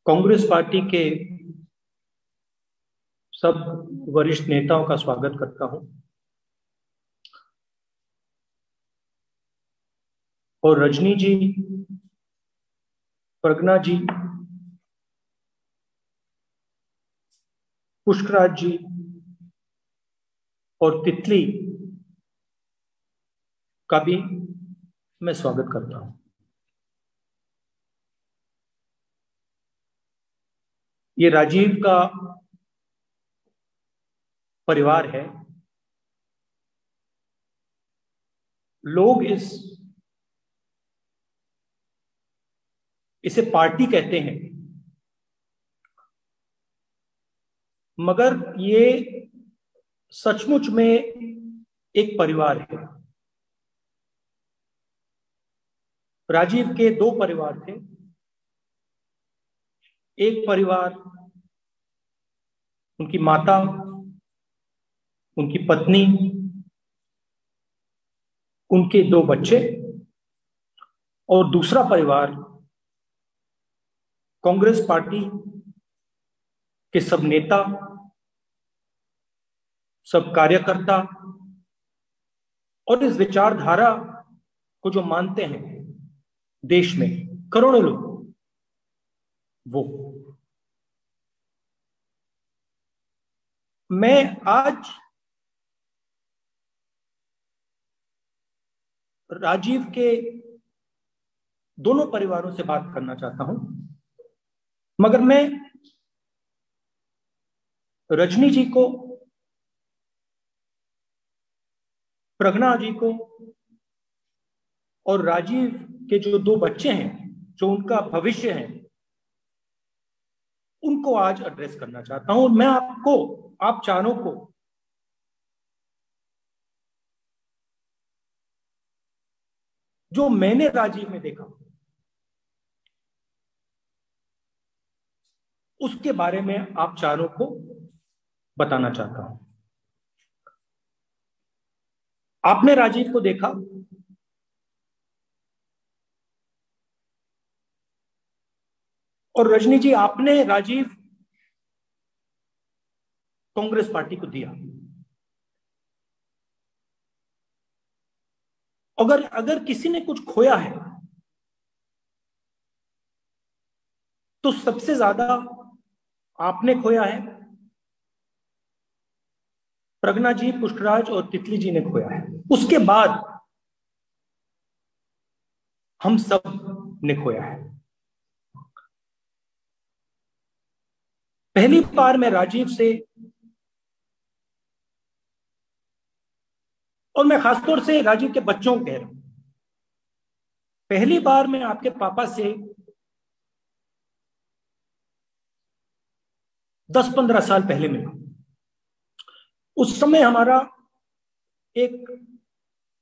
Congress party के सब वरिष्ठ नेताओं का स्वागत करता हूं और रजनी जी, प्रज्ञा जी, पुष्कराज जी और तितली का भी मैं स्वागत करता हूं। ये राजीव का परिवार है। लोग इसे पार्टी कहते हैं, मगर ये सचमुच में एक परिवार है। राजीव के दो परिवार थे। एक परिवार उनकी माता, उनकी पत्नी, उनके दो बच्चे, और दूसरा परिवार कांग्रेस पार्टी के सब नेता, सब कार्यकर्ता और इस विचारधारा को जो मानते हैं देश में करोड़ों लोग, वो। मैं आज राजीव के दोनों परिवारों से बात करना चाहता हूं, मगर मैं रजनी जी को, प्रज्ञा जी को और राजीव के जो दो बच्चे हैं, जो उनका भविष्य है, उनको आज एड्रेस करना चाहता हूं। मैं आप चारों को जो मैंने राजीव में देखा उसके बारे में आप चारों को बताना चाहता हूं। आपने राजीव को देखा, और रजनी जी, आपने राजीव कांग्रेस पार्टी को दिया। अगर किसी ने कुछ खोया है तो सबसे ज्यादा आपने खोया है, प्रज्ञा जी, पुष्कराज और तितली जी ने खोया है। उसके बाद हम सब ने खोया है। पहली बार मैं राजीव से, और मैं खासतौर से राजीव के बच्चों को कह रहा हूं, पहली बार मैं आपके पापा से 10-15 साल पहले मिला। उस समय हमारा एक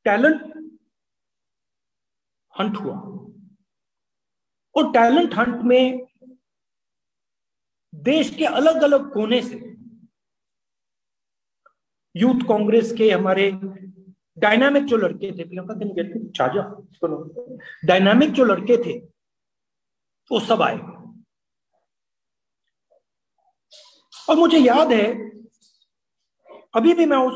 टैलेंट हंट हुआ, और टैलेंट हंट में देश के अलग अलग कोने से यूथ कांग्रेस के हमारे डायनामिक जो लड़के थे, प्रियंका के नहीं चाचा, डायनामिक जो लड़के थे वो सब आए। और मुझे याद है, अभी भी मैं उस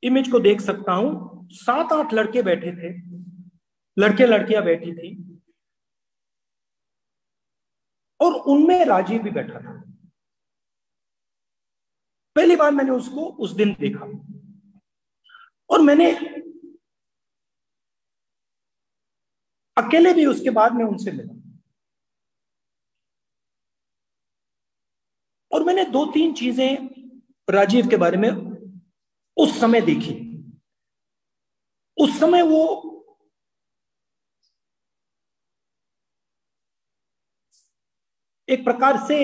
इमेज को देख सकता हूं। 7-8 लड़के बैठे थे, लड़के लड़कियां बैठी थी, और उनमें राजीव भी बैठा था। पहली बार मैंने उसको उस दिन देखा, और मैंने अकेले भी उसके बाद में उनसे मिला, और मैंने 2-3 चीजें राजीव के बारे में उस समय देखी। उस समय वो एक प्रकार से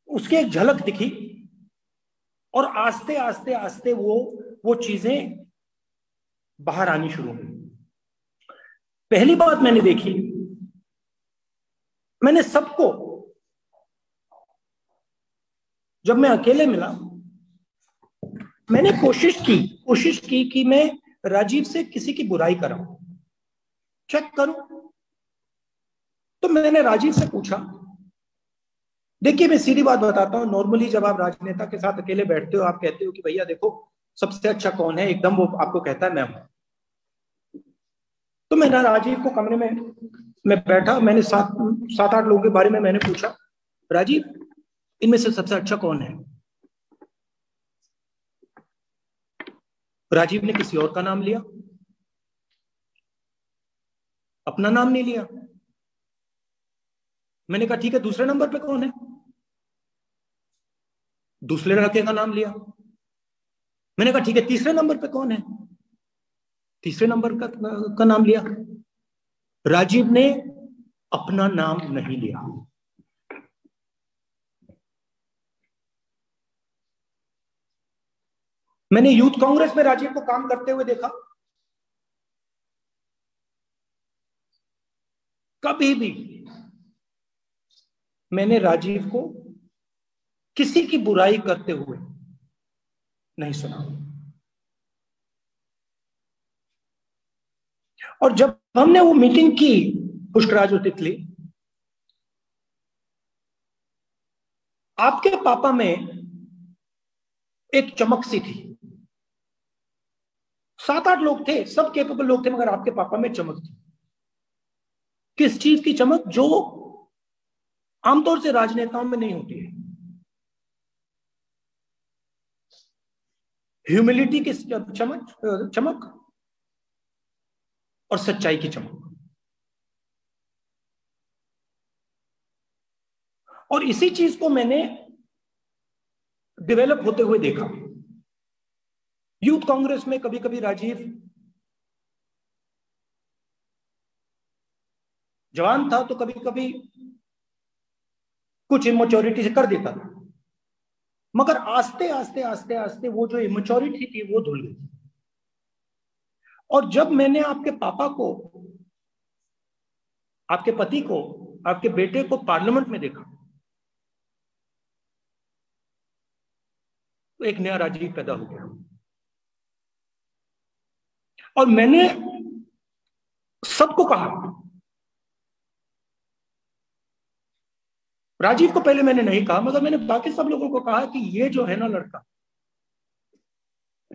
उसकी एक झलक दिखी, और आस्ते आस्ते आस्ते वो चीजें बाहर आनी शुरू हुई। पहली बात मैंने देखी, मैंने सबको, जब मैं अकेले मिला, मैंने कोशिश की कि मैं राजीव से किसी की बुराई कराऊं, चेक करूं तो मैंने राजीव से पूछा, देखिए मैं सीधी बात बताता हूं, नॉर्मली जब आप राजनेता के साथ अकेले बैठते हो, आप कहते हो कि भैया देखो सबसे अच्छा कौन है, एकदम वो आपको कहता है मैं हूं। तो मैंने राजीव को कमरे में मैं बैठा, मैंने सात आठ लोगों के बारे में मैंने पूछा, राजीव इनमें से सबसे अच्छा कौन है? राजीव ने किसी और का नाम लिया, अपना नाम नहीं लिया। मैंने कहा ठीक है, दूसरे नंबर पे कौन है? दूसरे लड़के का नाम लिया। मैंने कहा ठीक है, तीसरे नंबर पे कौन है? तीसरे नंबर का नाम लिया। राजीव ने अपना नाम नहीं लिया। मैंने यूथ कांग्रेस में राजीव को काम करते हुए देखा, कभी भी मैंने राजीव को किसी की बुराई करते हुए नहीं सुना। और जब हमने वो मीटिंग की पुष्कराज और तितली, आपके पापा में एक चमक सी थी। 7-8 लोग थे, सब केपेबल लोग थे, मगर आपके पापा में चमक थी। किस चीज की चमक? जो आमतौर से राजनेताओं में नहीं होती है। ह्यूमिलिटी की चमक और सच्चाई की चमक। और इसी चीज को मैंने डेवलप होते हुए देखा। यूथ कांग्रेस में कभी कभी राजीव जवान था तो कभी कभी कुछ इमेच्योरिटी से कर देता था, मगर आस्ते आस्ते आस्ते आस्ते वो जो इमेच्योरिटी थी वो धुल गई। और जब मैंने आपके पापा को, आपके पति को, आपके बेटे को पार्लियामेंट में देखा, तो एक नया राजीव पैदा हो गया। और मैंने सबको कहा, राजीव को पहले मैंने नहीं कहा, मगर मैंने बाकी सब लोगों को कहा कि ये जो है ना लड़का,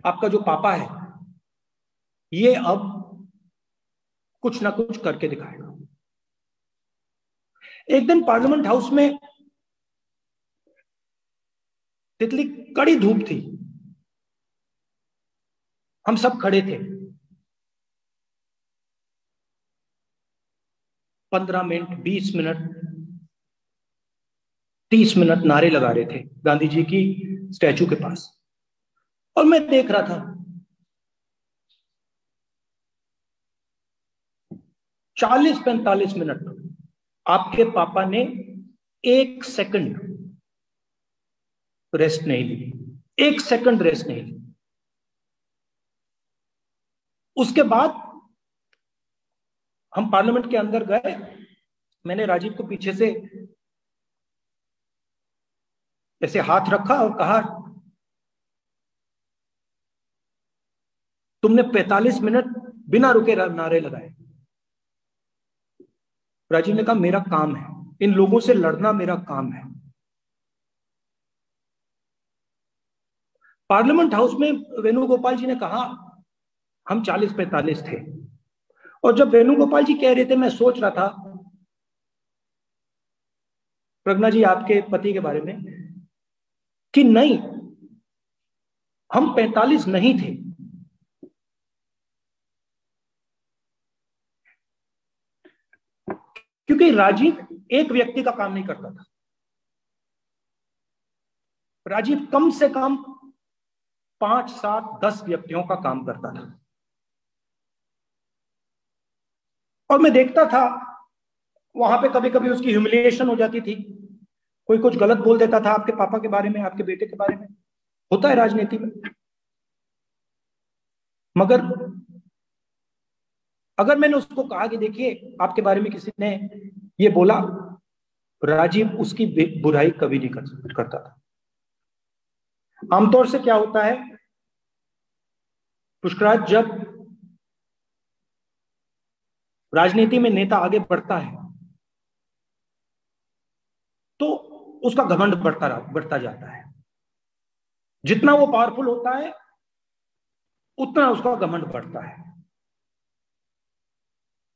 आपका जो पापा है, ये अब कुछ ना कुछ करके दिखाएगा। एक दिन पार्लियामेंट हाउस में तितली, कड़ी धूप थी, हम सब खड़े थे, 15 मिनट, 20 मिनट, 30 मिनट नारे लगा रहे थे गांधी जी की स्टैचू के पास। और मैं देख रहा था, 40-45 मिनट आपके पापा ने 1 सेकंड रेस्ट नहीं ली, 1 सेकंड रेस्ट नहीं ली। उसके बाद हम पार्लियामेंट के अंदर गए, मैंने राजीव को पीछे से ऐसे हाथ रखा और कहा, तुमने 45 मिनट बिना रुके नारे लगाए। राजीव ने कहा, मेरा काम है, इन लोगों से लड़ना मेरा काम है। पार्लियामेंट हाउस में वेणुगोपाल जी ने कहा, हम 40-45 थे। और जब वेणुगोपाल जी कह रहे थे, मैं सोच रहा था प्रज्ञा जी आपके पति के बारे में, कि नहीं, हम 45 नहीं थे। क्योंकि राजीव एक व्यक्ति का काम नहीं करता था, राजीव कम से कम 5, 7, 10 व्यक्तियों का काम करता था। और मैं देखता था वहां पे कभी कभी उसकी ह्यूमिलिएशन हो जाती थी, कोई कुछ गलत बोल देता था आपके पापा के बारे में, आपके बेटे के बारे में, होता है राजनीति में। मगर अगर मैंने उसको कहा कि देखिए आपके बारे में किसी ने ये बोला, राजीव उसकी बुराई कभी नहीं करता था। आमतौर से क्या होता है पुष्कराज, जब राजनीति में नेता आगे बढ़ता है तो उसका घमंड बढ़ता जाता है। जितना वो पावरफुल होता है उतना उसका घमंड बढ़ता है।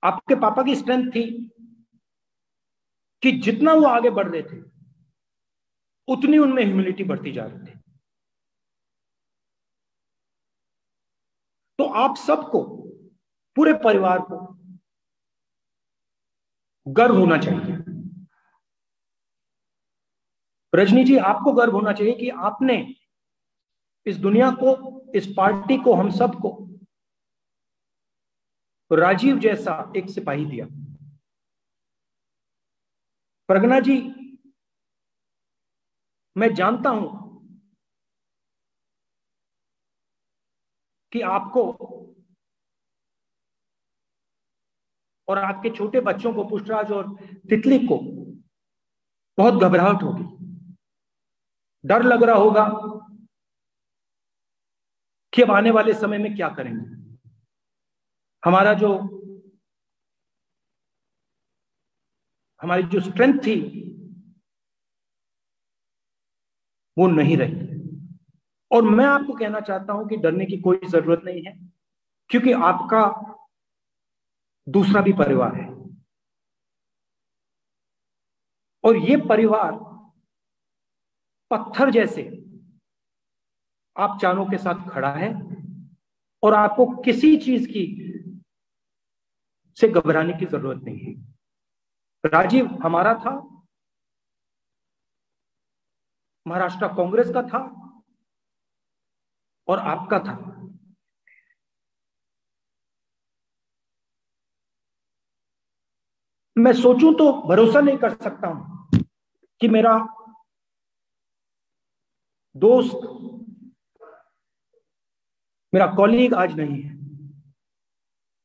आपके पापा की स्ट्रेंथ थी कि जितना वो आगे बढ़ रहे थे उतनी उनमें ह्यूमिलिटी बढ़ती जा रही थी। तो आप सबको, पूरे परिवार को गर्व होना चाहिए। रजनी जी, आपको गर्व होना चाहिए कि आपने इस दुनिया को, इस पार्टी को, हम सबको राजीव जैसा एक सिपाही दिया। प्रज्ञा जी, मैं जानता हूं कि आपको और आपके छोटे बच्चों को, पुष्पराज और तितली को, बहुत घबराहट होगी, डर लग रहा होगा कि अब आने वाले समय में क्या करेंगे। हमारी जो स्ट्रेंथ थी वो नहीं रही। और मैं आपको कहना चाहता हूं कि डरने की कोई जरूरत नहीं है, क्योंकि आपका दूसरा भी परिवार है और ये परिवार पत्थर जैसे आप चारों के साथ खड़ा है और आपको किसी चीज की से घबराने की जरूरत नहीं है। राजीव हमारा था, महाराष्ट्र कांग्रेस का था और आपका था। मैं सोचूं तो भरोसा नहीं कर सकता हूं कि मेरा दोस्त, मेरा कॉलीग आज नहीं है।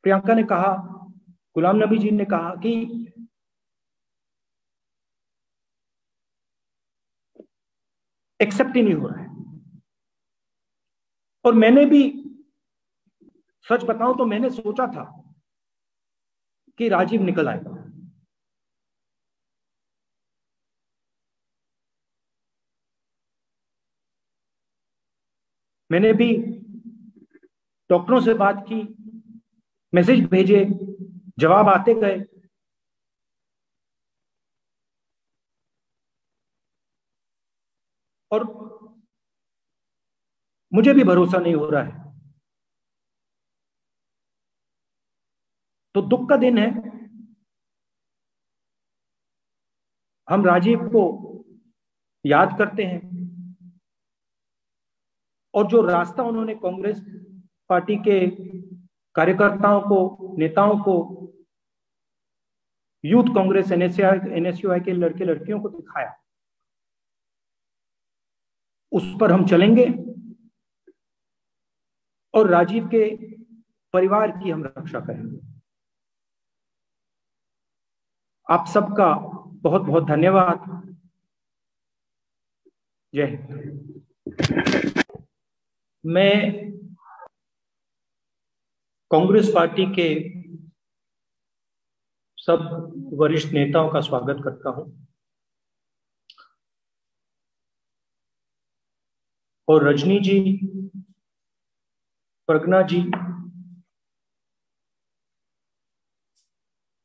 प्रियंका ने कहा, गुलाम नबी जी ने कहा कि एक्सेप्ट ही नहीं हो रहा है। और मैंने भी, सच बताऊं तो मैंने सोचा था कि राजीव निकल आएगा। मैंने भी डॉक्टरों से बात की, मैसेज भेजे, जवाब आते गए। और मुझे भी भरोसा नहीं हो रहा है। तो दुख का दिन है। हम राजीव को याद करते हैं और जो रास्ता उन्होंने कांग्रेस पार्टी के कार्यकर्ताओं को, नेताओं को, यूथ कांग्रेस, एनएसयूआई के लड़के लड़कियों को दिखाया, उस पर हम चलेंगे और राजीव के परिवार की हम रक्षा करेंगे। आप सबका बहुत बहुत धन्यवाद। जय हिंद। मैं कांग्रेस पार्टी के सब वरिष्ठ नेताओं का स्वागत करता हूं और रजनी जी, प्रज्ञा जी,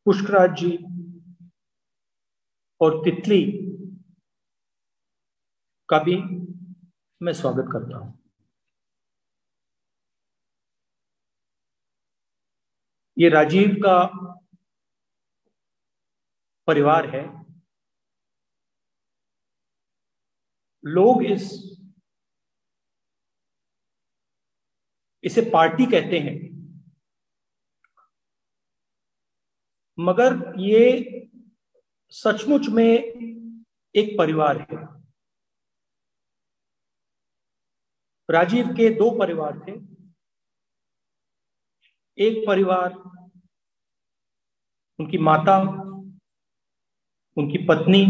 पुष्पराज जी और तितली का भी मैं स्वागत करता हूं। ये राजीव का परिवार है। लोग इसे पार्टी कहते हैं, मगर ये सचमुच में एक परिवार है। राजीव के दो परिवार थे। एक परिवार, उनकी माता, उनकी पत्नी,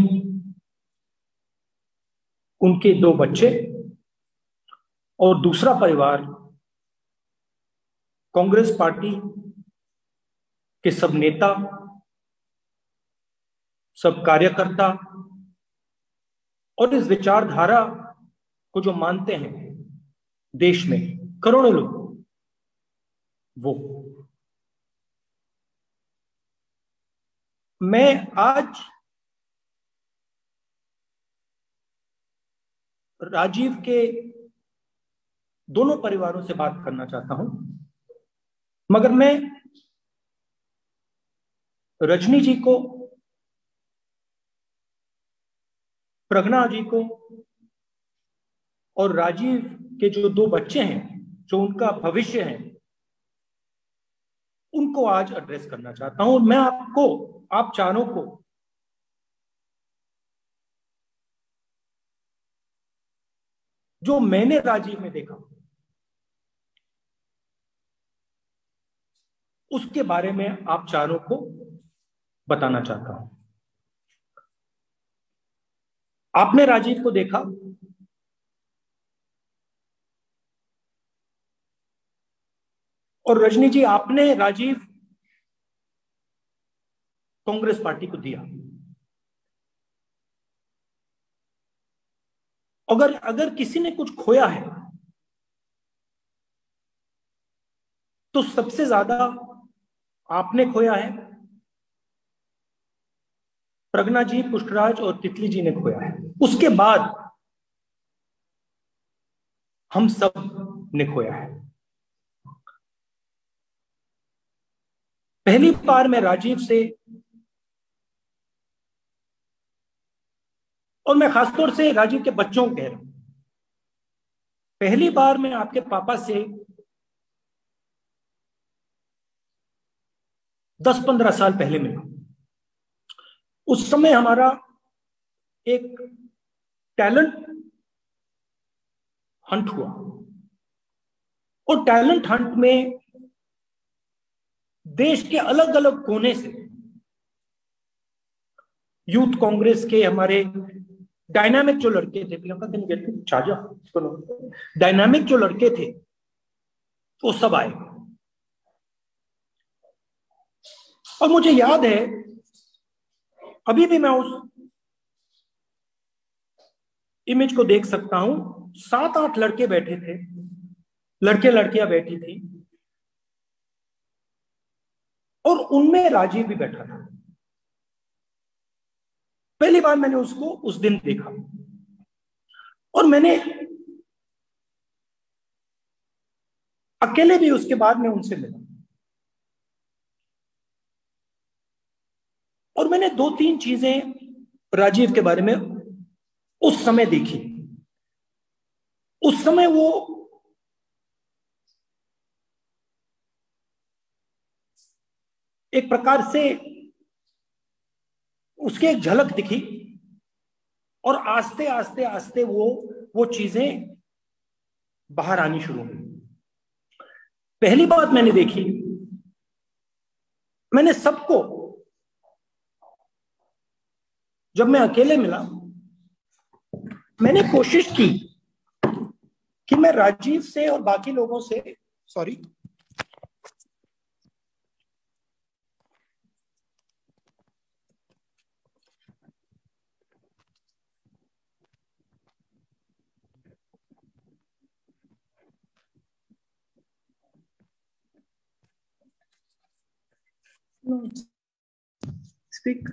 उनके दो बच्चे, और दूसरा परिवार कांग्रेस पार्टी के सब नेता, सब कार्यकर्ता और इस विचारधारा को जो मानते हैं देश में करोड़ों लोग, वो मैं आज राजीव के दोनों परिवारों से बात करना चाहता हूं, मगर मैं रजनी जी को, प्रज्ञा जी को और राजीव के जो दो बच्चे हैं, जो उनका भविष्य है, उनको आज एड्रेस करना चाहता हूं। मैं आप चारों को जो मैंने राजीव में देखा उसके बारे में आप चारों को बताना चाहता हूं। आपने राजीव को देखा, और रजनी जी आपने राजीव कांग्रेस पार्टी को दिया। अगर किसी ने कुछ खोया है तो सबसे ज्यादा आपने खोया है, प्रज्ञा जी, पुष्पराज और तितली जी ने खोया है। उसके बाद हम सब ने खोया है। पहली बार मैं राजीव से, और मैं खासतौर से राजीव के बच्चों को कह रहा हूं, पहली बार मैं आपके पापा से 10-15 साल पहले मिला। उस समय हमारा एक टैलेंट हंट हुआ, और टैलेंट हंट में देश के अलग अलग कोने से यूथ कांग्रेस के हमारे डायनामिक जो लड़के थे, प्रियंका के नहीं चाचा, डायनामिक जो लड़के थे वो सब आए। और मुझे याद है, अभी भी मैं उस इमेज को देख सकता हूं, 7-8 लड़के बैठे थे, लड़के लड़कियां बैठी थी, और उनमें राजीव भी बैठा था। पहली बार मैंने उसको उस दिन देखा, और मैंने अकेले भी उसके बाद में उनसे मिला, और मैंने 2-3 चीजें राजीव के बारे में उस समय देखी। उस समय वो एक प्रकार से उसकी एक झलक दिखी, और आस्ते आस्ते आस्ते वो चीजें बाहर आनी शुरू हुई। पहली बात मैंने देखी, मैंने सबको, जब मैं अकेले मिला, मैंने कोशिश की कि मैं राजीव से और बाकी लोगों से, सॉरी,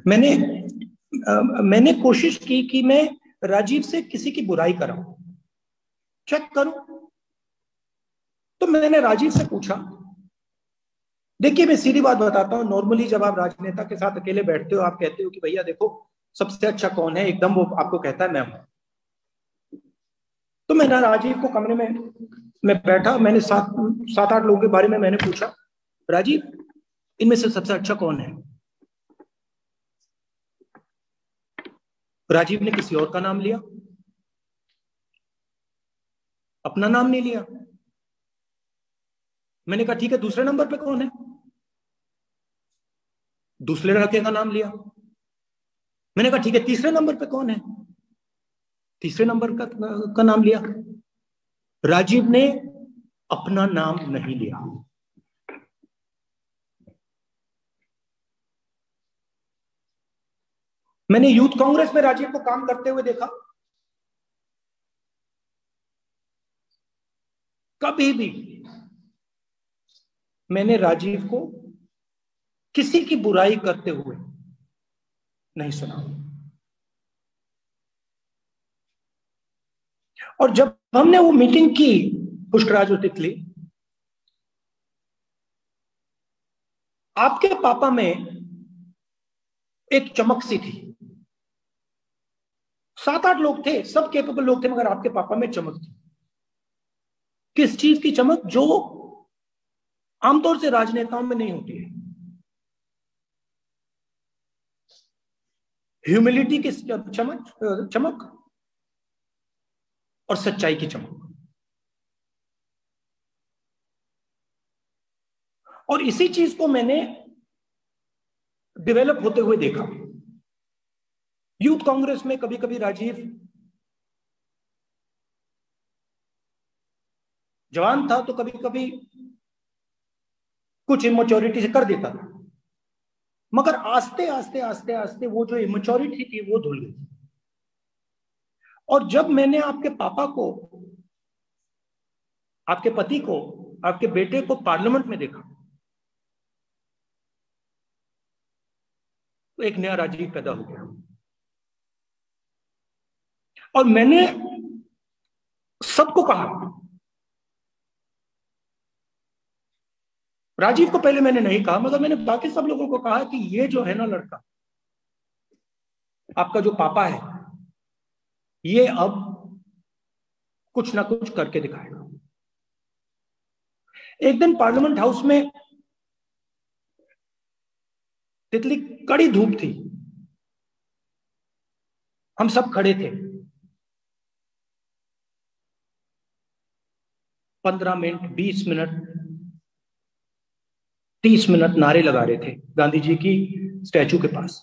मैंने कोशिश की कि मैं राजीव से किसी की बुराई कराऊं, चेक करूं। तो मैंने राजीव से पूछा, देखिए मैं सीधी बात बताता हूं, नॉर्मली जब आप राजनेता के साथ अकेले बैठते हो, आप कहते हो कि भैया देखो सबसे अच्छा कौन है, एकदम वो आपको कहता है मैं हूं। तो मैंने राजीव को कमरे में मैं बैठा, मैंने 7-8 लोगों के बारे में मैंने पूछा, राजीव इनमें से सबसे अच्छा कौन है? राजीव ने किसी और का नाम लिया, अपना नाम नहीं लिया। मैंने कहा ठीक है, दूसरे नंबर पे कौन है? दूसरे लड़के का नाम लिया। मैंने कहा ठीक है, तीसरे नंबर पे कौन है? तीसरे नंबर का नाम लिया। राजीव ने अपना नाम नहीं लिया। मैंने यूथ कांग्रेस में राजीव को काम करते हुए देखा, कभी भी मैंने राजीव को किसी की बुराई करते हुए नहीं सुना। और जब हमने वो मीटिंग की पुष्कराज और तितली, आपके पापा में एक चमक सी थी। 7-8 लोग थे, सब कैपेबल लोग थे, मगर आपके पापा में चमक थी। किस चीज की चमक? जो आमतौर से राजनेताओं में नहीं होती है। ह्यूमिलिटी की चमक और सच्चाई की चमक। और इसी चीज को मैंने डेवलप होते हुए देखा। यूथ कांग्रेस में कभी कभी राजीव जवान था तो कभी कभी कुछ इमेच्योरिटी से कर देता था, मगर आस्ते आस्ते आस्ते आस्ते वो जो इमेच्योरिटी थी वो धुल गई। और जब मैंने आपके पापा को, आपके पति को, आपके बेटे को पार्लियामेंट में देखा, तो एक नया राजीव पैदा हो गया। और मैंने सबको कहा, राजीव को पहले मैंने नहीं कहा, मगर मैंने बाकी सब लोगों को कहा कि ये जो है ना लड़का, आपका जो पापा है, ये अब कुछ ना कुछ करके दिखाएगा। एक दिन पार्लियामेंट हाउस में तितली, कड़ी धूप थी, हम सब खड़े थे। 15 मिनट, 20 मिनट, 30 मिनट नारे लगा रहे थे गांधी जी की स्टैचू के पास।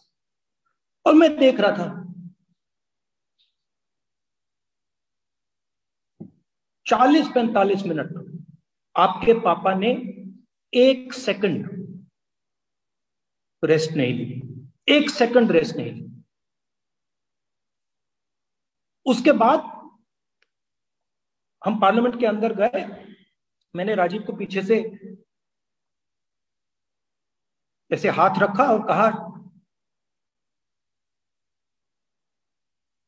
और मैं देख रहा था 40-45 मिनट आपके पापा ने 1 सेकंड रेस्ट नहीं ली, 1 सेकंड रेस्ट नहीं ली। उसके बाद हम पार्लियामेंट के अंदर गए। मैंने राजीव को पीछे से ऐसे हाथ रखा और कहा,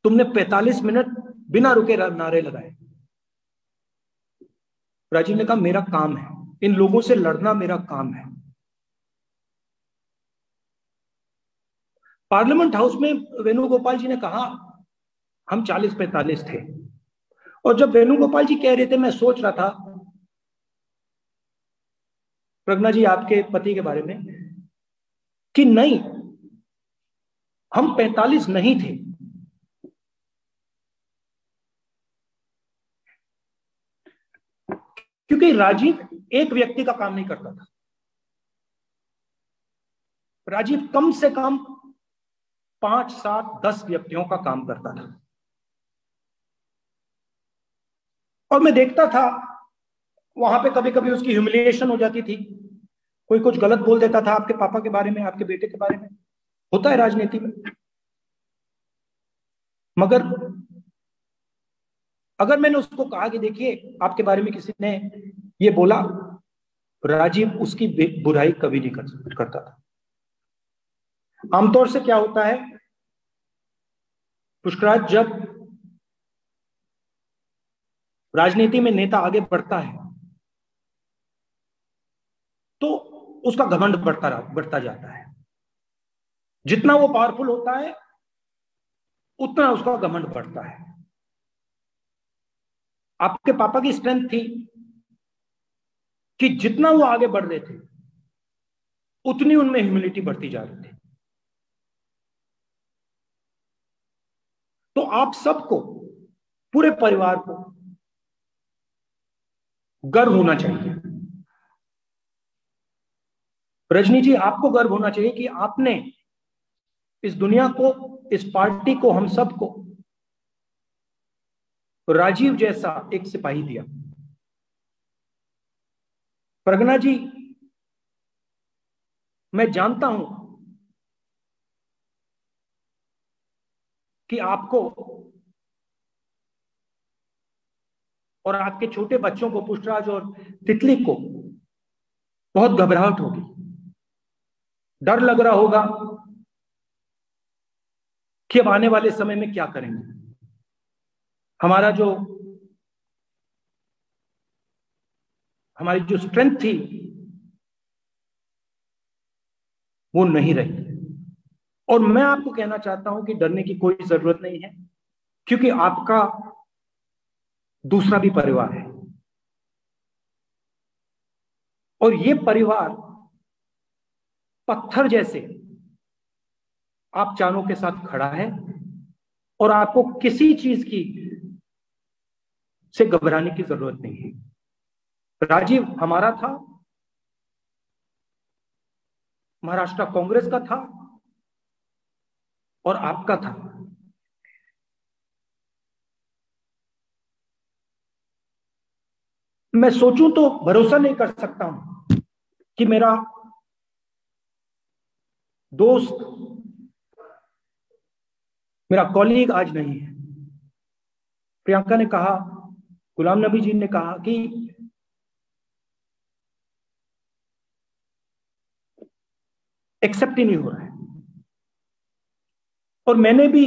तुमने 45 मिनट बिना रुके नारे लगाए। राजीव ने कहा, मेरा काम है, इन लोगों से लड़ना मेरा काम है। पार्लियामेंट हाउस में वेणुगोपाल जी ने कहा, हम 40-45 थे। और जब वेणुगोपाल जी कह रहे थे, मैं सोच रहा था प्रज्ञा जी आपके पति के बारे में, कि नहीं, हम 45 नहीं थे। क्योंकि राजीव एक व्यक्ति का काम नहीं करता था। राजीव कम से कम 5, 7, 10 व्यक्तियों का काम करता था। और मैं देखता था वहां पे कभी कभी उसकी ह्यूमिलिएशन हो जाती थी, कोई कुछ गलत बोल देता था आपके पापा के बारे में, आपके बेटे के बारे में, होता है राजनीति में। मगर अगर मैंने उसको कहा कि देखिए आपके बारे में किसी ने ये बोला, राजीव उसकी बुराई कभी नहीं करता था। आमतौर से क्या होता है पुष्कराज, जब राजनीति में नेता आगे बढ़ता है तो उसका घमंड बढ़ता जाता है। जितना वो पावरफुल होता है उतना उसका घमंड बढ़ता है। आपके पापा की स्ट्रेंथ थी कि जितना वो आगे बढ़ रहे थे उतनी उनमें ह्यूमिलिटी बढ़ती जा रही थी। तो आप सबको, पूरे परिवार को गर्व होना चाहिए। रजनी जी, आपको गर्व होना चाहिए कि आपने इस दुनिया को, इस पार्टी को, हम सबको राजीव जैसा एक सिपाही दिया। प्रज्ञा जी, मैं जानता हूं कि आपको और आपके छोटे बच्चों को, पुष्पराज और तितली को बहुत घबराहट होगी, डर लग रहा होगा कि अब आने वाले समय में क्या करेंगे। हमारी जो स्ट्रेंथ थी वो नहीं रही। और मैं आपको कहना चाहता हूं कि डरने की कोई जरूरत नहीं है, क्योंकि आपका दूसरा भी परिवार है, और ये परिवार पत्थर जैसे आप चारों के साथ खड़ा है, और आपको किसी चीज की से घबराने की जरूरत नहीं है। राजीव हमारा था, महाराष्ट्र कांग्रेस का था, और आपका था। मैं सोचूं तो भरोसा नहीं कर सकता हूं कि मेरा दोस्त, मेरा कॉलीग आज नहीं है। प्रियंका ने कहा, गुलाम नबी जी ने कहा कि एक्सेप्ट ही नहीं हो रहा है। और मैंने भी,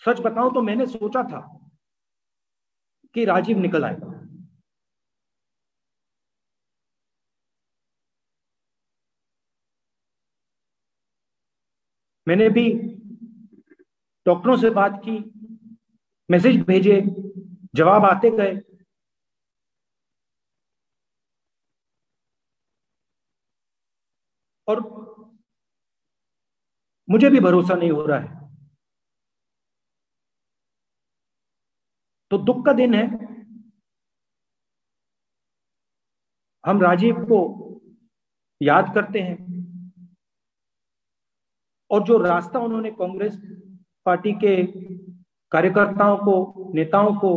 सच बताऊं तो मैंने सोचा था कि राजीव निकल आएगा। मैंने भी डॉक्टरों से बात की, मैसेज भेजे, जवाब आते गए, और मुझे भी भरोसा नहीं हो रहा है। तो दुख का दिन है। हम राजीव को याद करते हैं, और जो रास्ता उन्होंने कांग्रेस पार्टी के कार्यकर्ताओं को, नेताओं को,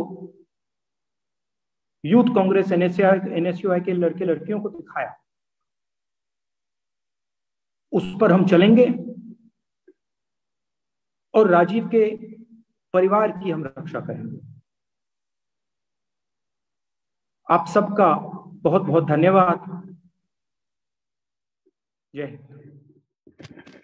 यूथ कांग्रेस एनएसयूआई के लड़के लड़कियों को दिखाया, उस पर हम चलेंगे, और राजीव के परिवार की हम रक्षा करेंगे। आप सबका बहुत बहुत धन्यवाद। जय हिंद।